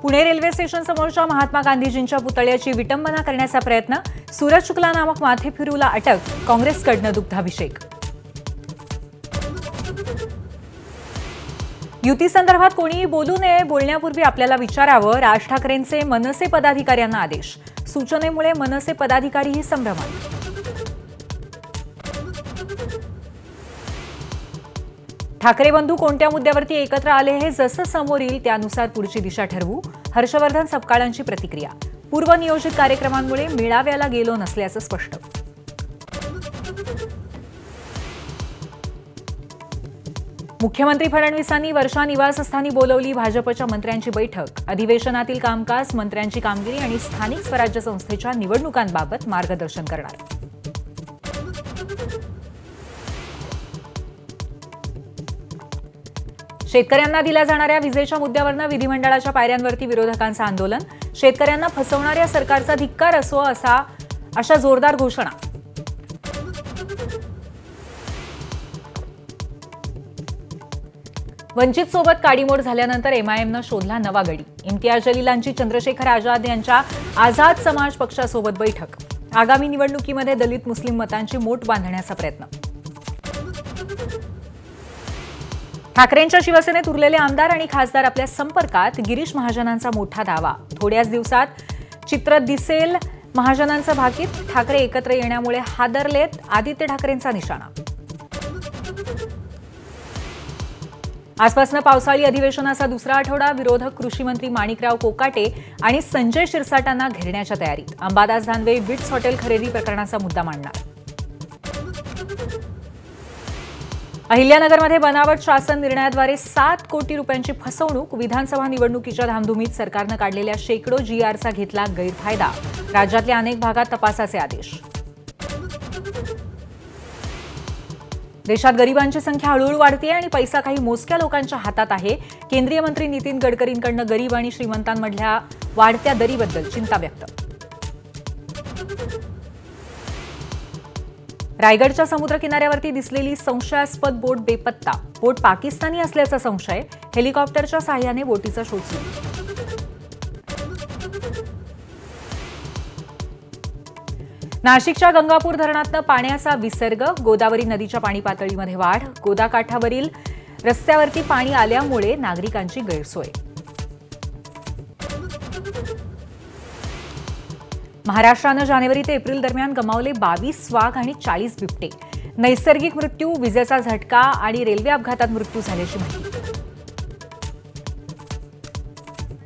Pune railway station समोरच्या महात्मा गांधीजींच्या पुतळ्याची विटंबना करण्याचा प्रयत्न, सूरज शुक्ला नामक माथेफिरूला अटक, काँग्रेसकडनं दुग्धाभिषेक। युती संदर्भात कोणीही बोलू नये, बोलण्यापूर्वी आपल्याला विचारावं, राज ठाकरेंचे मनसे पदाधिकाऱ्यांना आदेश। सूचनेमुळे मनसे पदाधिकारीही संभ्रमात। ठाकरे बंधू कोणत्या मुद्द्यावरती एकत्र आले हे जसं समोर येईल त्यानुसार पुढची दिशा ठरवू, हर्षवर्धन सपकाळांची प्रतिक्रिया। पूर्वनियोजित कार्यक्रमांमुळे मेळाव्याला गेलो नसल्याचं स्पष्ट। मुख्यमंत्री फडणवीसांनी वर्षा निवासस्थानी बोलवली भाजपच्या मंत्र्यांची बैठक। अधिवेशनातील कामकाज, मंत्र्यांची कामगिरी आणि स्थानिक स्वराज्य संस्थेच्या निवडणुकांबाबत मार्गदर्शन करणार। शेतकऱ्यांना दिल्या जाणाऱ्या विजेच्या मुद्द्यावरून विधिमंडळाच्या पायऱ्यांवरती विरोधकांचं आंदोलन। शेतकऱ्यांना फसवणाऱ्या सरकारचा धिक्कार असो अशा जोरदार घोषणा। वंचित सोबत काडीमोड झाल्यानंतर एमआयएमनं शोधला नवा गडी। इम्तियाज जलीलांची चंद्रशेखर आझाद यांच्या आझाद समाज पक्षासोबत बैठक। आगामी निवडणुकीमध्ये दलित मुस्लिम मतांची मोट बांधण्याचा प्रयत्न। ठाकरेंच्या शिवसेनेत उरलेले आमदार आणि खासदार आपल्या संपर्कात, गिरीश महाजनांचा मोठा दावा। थोड्याच दिवसात चित्र दिसेल महाजनांचं भाकीत। ठाकरे एकत्र येण्यामुळे हादरलेत, आदित्य ठाकरेंचा निशाणा। आजपासून पावसाळी अधिवेशनाचा दुसरा आठवडा। विरोधक कृषी मंत्री माणिकराव कोकाटे आणि संजय शिरसाटांना घेरण्याच्या तयारीत। अंबादास दानवे विट्स हॉटेल खरेदी प्रकरणाचा मुद्दा मांडणार। अहिल्यानगरमध्ये बनावट शासन निर्णयाद्वारे 7 कोटी रुपयांची फसवणूक। विधानसभा निवडणुकीच्या धामधुमीत सरकारनं काढलेल्या शेकडो जीआरचा घेतला गैरफायदा। राज्यातल्या अनेक भागात तपासाचे आदेश। देशात गरिबांची संख्या हळूहळू वाढते आणि पैसा काही मोजक्या लोकांच्या हातात आहे। केंद्रीय मंत्री नितीन गडकरींकडून गरीब आणि श्रीमंतांमधल्या वाढत्या दरीबद्दल चिंता व्यक्त। रायगडच्या समुद्र किनाऱ्यावरती दिसलेली संशयास्पद बोट बेपत्ता। बोट पाकिस्तानी असल्याचा संशय। हेलिकॉप्टरच्या सहाय्याने बोटीचा शोध सुरू। नाशिकच्या गंगापूर धरणातनं पाण्याचा विसर्ग। गोदावरी नदीच्या पाणी पातळीमध्ये वाढ। गोदाकाठावरील रस्त्यावरती पाणी आल्यामुळे नागरिकांची गैरसोय। महाराष्ट्रानं जानेवारी ते एप्रिल दरम्यान गमावले 22 वाघ आणि 40 बिबटे। नैसर्गिक मृत्यू, विजेचा झटका आणि रेल्वे अपघातात मृत्यू झाल्याची माहिती।